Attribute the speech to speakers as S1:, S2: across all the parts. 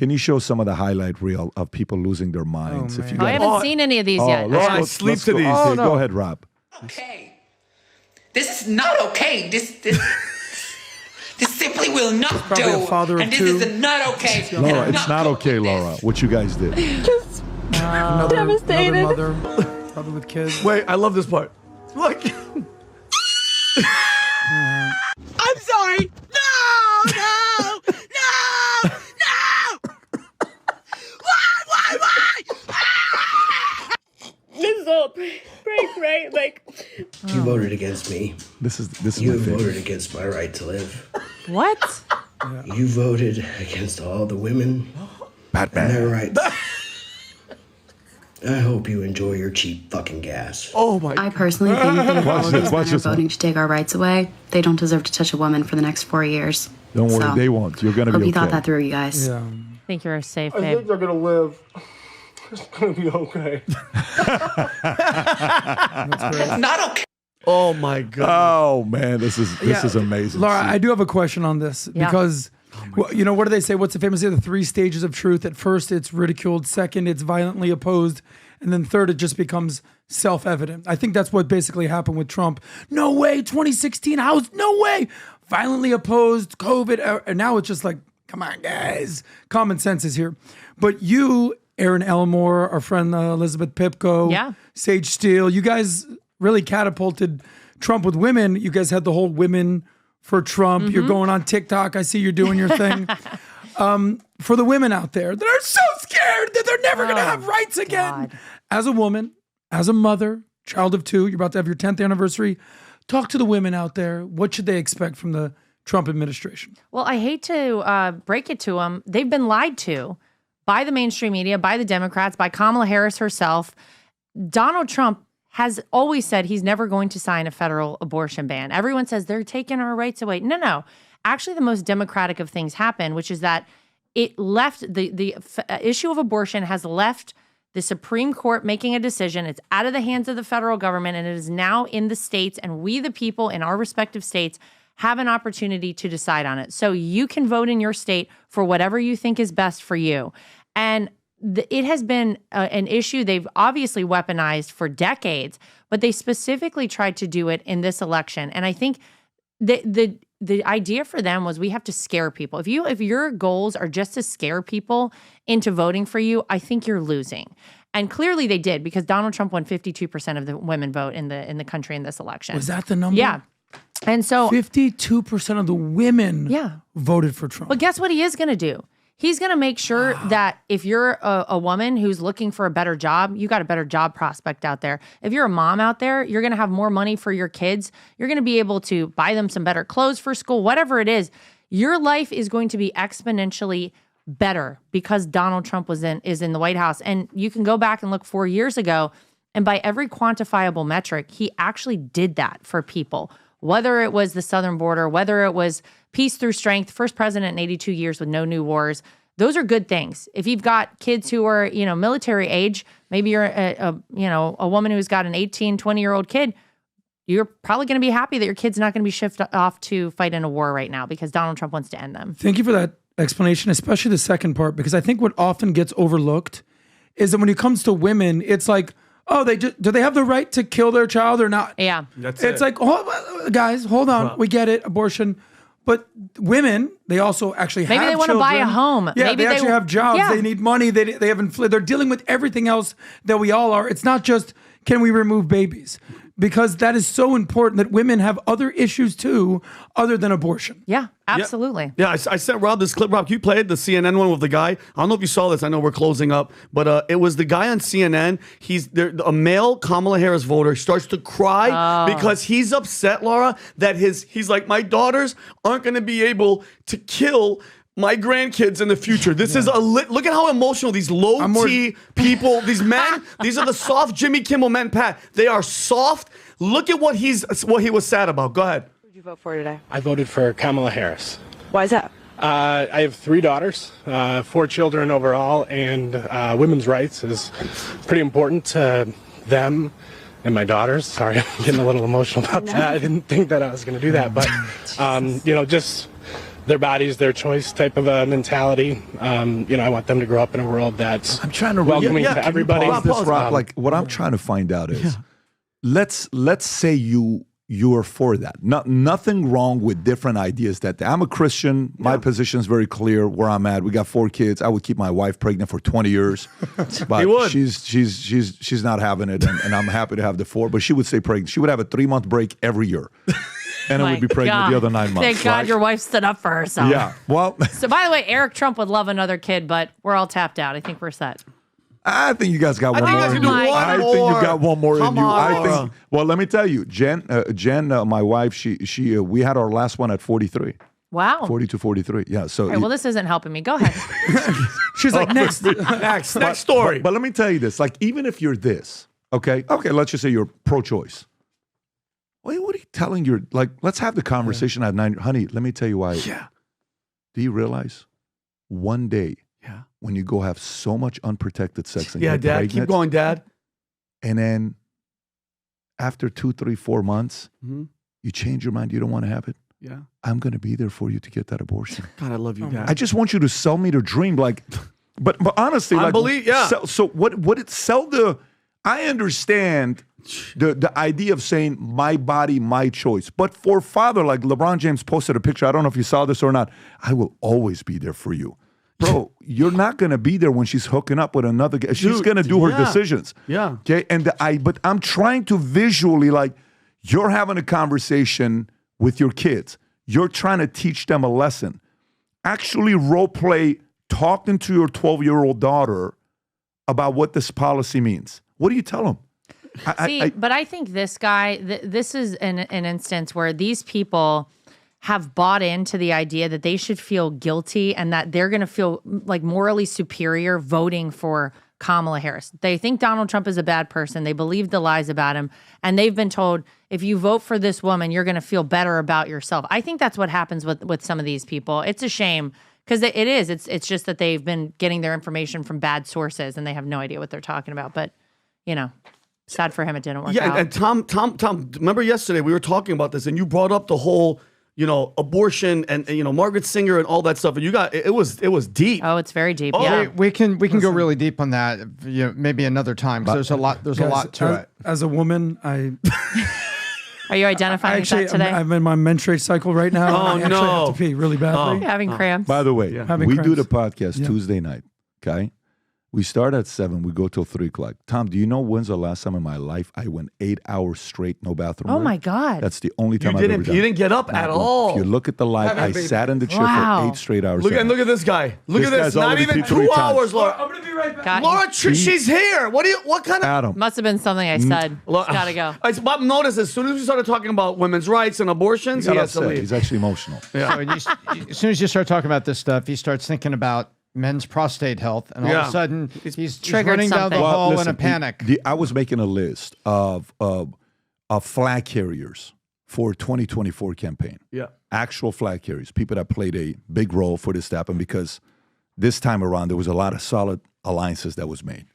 S1: Can you show some of the highlight reel of people losing their minds?
S2: Oh,
S1: if you
S2: I haven't seen any of these yet.
S1: Let's
S3: sleep to these.
S1: Oh, no. Go ahead, Rob.
S4: Okay. This is not okay. This simply will not do. And this is not okay.
S1: Laura, it's not okay, Laura, what you guys did.
S5: Just devastated.
S2: Another mother, probably with kids.
S3: Wait, I love this part. Look.
S4: I'm sorry. No. Why?
S5: This is all prank, right? Like,
S6: you voted against me.
S1: This is
S6: You
S1: my favorite.
S6: voted against my right to live.
S5: what?
S6: You voted against all the women and their rights. I hope you enjoy your cheap fucking gas.
S3: Oh my.
S7: I personally think that if all of these men are
S1: this
S7: voting to take our rights away, they don't deserve to touch a woman for the next 4 years.
S1: Don't worry,
S7: So,
S1: they won't. You're going to be
S7: Hope
S1: okay.
S7: you thought that through, you guys.
S2: Yeah.
S5: I think you're safe,
S8: I
S5: babe.
S8: think they're gonna live. It's gonna be okay.
S4: It's not okay.
S3: Oh my God.
S1: Oh, man, this is amazing.
S2: Laura,
S1: See?
S2: I do have a question on this because, well, you know, what do they say? What's the famous say? The 3 stages of truth. At first, it's ridiculed. Second, it's violently opposed. And then third, it just becomes self-evident. I think that's what basically happened with Trump. No way, 2016 House, no way. Violently opposed, COVID. And now it's just like, come on, guys. Common sense is here. But you, Aaron Elmore, our friend Elizabeth Pipko, Sage Steele, you guys really catapulted Trump with women. You guys had the whole Women for Trump. You're going on TikTok. I see you're doing your thing. For the women out there that are so scared that they're never going to have rights again.
S5: God.
S2: As a woman, as a mother, child of 2, you're about to have your 10th anniversary. Talk to the women out there. What should they expect from the Trump administration?
S5: Well, I hate to break it to them. They've been lied to by the mainstream media, by the Democrats, by Kamala Harris herself. Donald Trump has always said he's never going to sign a federal abortion ban. Everyone says they're taking our rights away. No. Actually, the most democratic of things happened, which is that it left the issue of abortion has left the Supreme Court making a decision. It's out of the hands of the federal government, and it is now in the states, and we, the people in our respective states, have an opportunity to decide on it. So you can vote in your state for whatever you think is best for you. And it has been an issue they've obviously weaponized for decades, but they specifically tried to do it in this election. And I think the idea for them was we have to scare people. If your goals are just to scare people into voting for you, I think you're losing. And clearly they did, because Donald Trump won 52% of the women vote in the country in this election.
S2: Was that the number?
S5: Yeah. And so
S2: 52% of the women voted for Trump.
S5: But guess what he is going to do? He's going to make sure that if you're a woman who's looking for a better job, you got a better job prospect out there. If you're a mom out there, you're going to have more money for your kids. You're going to be able to buy them some better clothes for school, whatever it is. Your life is going to be exponentially better because Donald Trump is in the White House. And you can go back and look 4 years ago, and by every quantifiable metric, he actually did that for people. Whether it was the southern border, whether it was peace through strength, first president in 82 years with no new wars, those are good things. If you've got kids who are, military age, maybe you're a woman who's got an 18, 20-year-old kid, you're probably going to be happy that your kid's not going to be shipped off to fight in a war right now because Donald Trump wants to end them.
S2: Thank you for that explanation, especially the second part, because I think what often gets overlooked is that when it comes to women, it's like, oh, do they have the right to kill their child or not?
S5: Yeah.
S2: It's like, guys, hold on.
S3: Well,
S2: we get it, abortion. But women, they also actually
S5: Maybe
S2: have
S5: they want to buy a home.
S2: Yeah,
S5: Maybe
S2: they actually have jobs.
S5: Yeah.
S2: They need money. They haven't. They're dealing with everything else that we all are. It's not just, can we remove babies? Because that is so important that women have other issues too, other than abortion.
S5: Yeah, absolutely.
S3: Yeah, I sent Rob this clip. Rob, you played the CNN one with the guy. I don't know if you saw this. I know we're closing up, but it was the guy on CNN. He's there, a male Kamala Harris voter starts to cry because he's upset, Laura, that he's like, my daughters aren't going to be able to kill my grandkids in the future. This is look at how emotional these low-T people, these men, these are the soft Jimmy Kimmel men, Pat. They are soft. Look at what he was sad about. Go ahead.
S9: Who did you vote for today?
S10: I voted for Kamala Harris.
S9: Why is that?
S10: I have 3 daughters, 4 children overall, and women's rights is pretty important to them and my daughters. Sorry, I'm getting a little emotional about that. I didn't think that I was going to do that, but just their bodies, their choice type of a mentality. I want them to grow up in a world that's
S1: I'm trying to
S10: welcoming to everybody.
S1: Like what I'm trying to find out is, let's say you're for that. Nothing wrong with different ideas. That I'm a Christian. My position is very clear where I'm at. We got 4 kids. I would keep my wife pregnant for 20 years, but she's not having it, and I'm happy to have the 4. But she would stay pregnant. She would have a 3-month break every year. And it would be pregnant the other 9 months.
S5: Thank God your wife stood up for herself.
S1: Yeah. Well.
S5: So by the way, Eric Trump would love another kid, but we're all tapped out. I think we're set.
S1: I think you guys got one more.
S3: I think
S1: you got one more in you.
S3: On.
S1: Well, let me tell you, Jen, my wife, she we had our last one at 43.
S5: Wow.
S1: 42, 43. Yeah. So.
S5: Well, this isn't helping me. Go ahead.
S2: She's like, next
S3: story.
S1: But let me tell you this. Like, even if you're this, okay, let's just say you're pro-choice. Wait, what are you telling your, like, let's have the conversation at 9. Honey, let me tell you why.
S3: Yeah.
S1: Do you realize one day when you go have so much unprotected sex and get
S3: Dad,
S1: pregnant,
S3: keep going, Dad.
S1: And then after 2, 3, 4 months, you change your mind, you don't want to have it?
S3: Yeah.
S1: I'm going to be there for you to get that abortion.
S3: God, I love you, Dad.
S1: I just want you to sell me the dream. Like, but honestly,
S3: I believe, yeah.
S1: So what it sell the, I understand the idea of saying my body, my choice. But for father, like LeBron James posted a picture, I don't know if you saw this or not, I will always be there for you. Bro, you're not going to be there when she's hooking up with another guy. She's going to do her decisions.
S3: Yeah.
S1: Okay. But I'm trying to visually, like, you're having a conversation with your kids. You're trying to teach them a lesson. Actually role play talking to your 12-year-old daughter about what this policy means. What do you tell them?
S5: But I think this guy, this is an instance where these people have bought into the idea that they should feel guilty and that they're going to feel like morally superior voting for Kamala Harris. They think Donald Trump is a bad person. They believe the lies about him. And they've been told, if you vote for this woman, you're going to feel better about yourself. I think that's what happens with some of these people. It's a shame because it is. It's just that they've been getting their information from bad sources and they have no idea what they're talking about. But, sad for him it didn't work out.
S3: Yeah, and Tom, remember yesterday we were talking about this and you brought up the whole abortion and Margaret Singer and all that stuff, and it was deep.
S5: Oh, it's very deep. Yeah,
S9: we can go really deep on that. Maybe another time because there's a lot to it.
S2: As a woman,
S5: Are you identifying with that today?
S2: I'm in my menstruate cycle right now.
S3: Oh,
S2: I actually have to pee really badly.
S5: You're having cramps.
S1: By the way, we do the podcast
S2: Yeah.
S1: Tuesday night, okay? We start at 7, we go till 3 o'clock. Tom, do you know when's the last time in my life I went 8 hours straight, no bathroom
S5: Oh
S1: break?
S5: my God.
S1: That's the only time
S3: You
S1: I've ever
S3: didn't
S1: done.
S3: you didn't get up at all.
S1: If you look at the live, I sat in the chair for 8 straight hours.
S3: Look at this guy. Look
S1: This
S3: at this.
S1: guy's
S3: Not
S1: already
S3: even
S1: peed 3
S3: 2
S1: times.
S3: hours, Laura.
S2: I'm gonna be right back.
S5: Got you.
S3: Laura, she's here. What kind of
S1: Adam.
S5: Must have been something I said. Gotta go.
S3: Bob noticed as soon as we started talking about women's rights and abortions, he
S1: Got
S3: has to
S1: upset.
S3: leave.
S1: He's actually emotional.
S9: So as soon as you start talking about this stuff, he starts thinking about men's prostate health, and all of a sudden he's
S5: triggered
S9: running down the
S5: something.
S9: hall in
S1: listen,
S9: a panic.
S1: I was making a list of flag carriers for 2024 campaign.
S3: Yeah.
S1: Actual flag carriers, people that played a big role for this to happen, because this time around there was a lot of solid alliances that was made.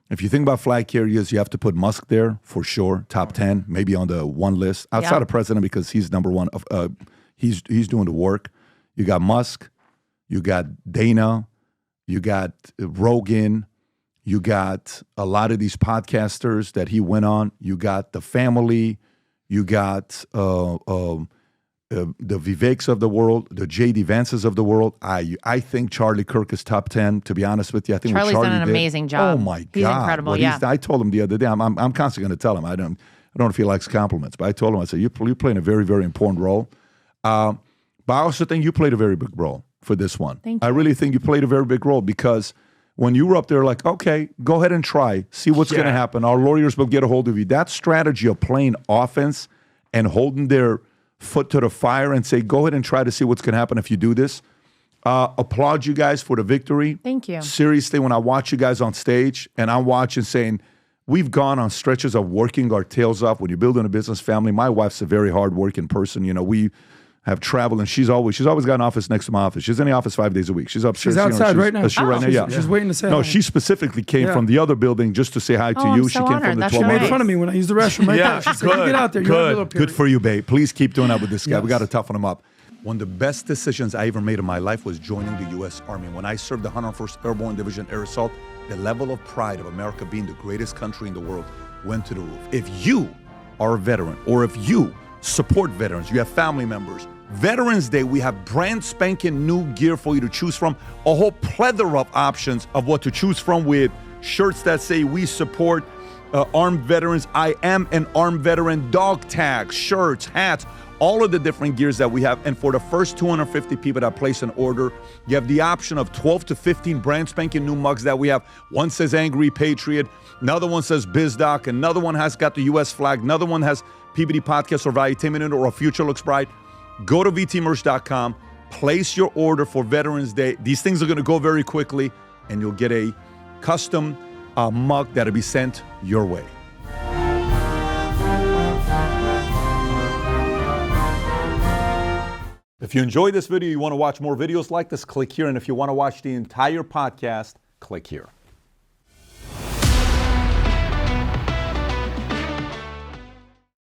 S1: If you think about flag carriers, you have to put Musk there for sure, top 10, maybe on the one list outside of president because he's number one. He's doing the work. You got Musk, you got Dana, you got Rogan, you got a lot of these podcasters that he went on. You got the family, you got the Viveks of the world, the J.D. Vances of the world. I think Charlie Kirk is top 10, to be honest with you. I think
S5: Charlie's
S1: what Charlie
S5: done an
S1: did,
S5: amazing job.
S1: Oh, my God.
S5: He's incredible,
S1: I told him the other day, I'm constantly going to tell him. I don't know if he likes compliments, but I told him, I said, you're playing a very, very important role. But I also think you played a very big role for this one.
S5: Thank you.
S1: I really think you played a very big role because when you were up there like, okay, go ahead and try, see what's going to happen. Our lawyers will get a hold of you. That strategy of playing offense and holding their foot to the fire and say, go ahead and try to see what's going to happen if you do this. Applaud you guys for the victory.
S5: Thank you.
S1: Seriously, when I watch you guys on stage and I'm watching saying, we've gone on stretches of working our tails off. When you're building a business family, my wife's a very hard-working person. We have traveled, and she's always got an office next to my office. She's in the office 5 days a week. She's upstairs.
S2: She's outside right now.
S1: Is she right now? Yeah.
S2: She's waiting to say
S1: No,
S2: hi.
S1: she specifically came from the other building just to say hi to
S5: I'm
S1: you.
S5: so
S1: She came
S5: honored.
S1: from the
S5: That's
S1: 12
S2: She
S5: right.
S2: made fun of me when I used the restroom right there. She said, you get out there. You have a little
S1: Good for you, babe. Please keep doing that with this guy. We
S2: Yes.
S1: got to toughen him up. One of the best decisions I ever made in my life was joining the U.S. Army. When I served the 101st Airborne Division Air Assault, the level of pride of America being the greatest country in the world went to the roof. If you are a veteran, or if you support veterans, you have family members, Veterans Day, we have brand spanking new gear for you to choose from. A whole plethora of options of what to choose from, with shirts that say we support armed veterans, I am an armed veteran, dog tags, shirts, hats, all of the different gears that we have. And for the first 250 people that place an order, you have the option of 12 to 15 brand spanking new mugs that we have. One says Angry Patriot, another one says BizDoc, another one has got the U.S. flag, another one has PBD Podcast or Valuetainment or A Future Looks Bright. Go to vtmerch.com, place your order for Veterans Day. These things are going to go very quickly, and you'll get a custom mug that'll be sent your way. If you enjoyed this video, you want to watch more videos like this, click here. And if you want to watch the entire podcast, click here.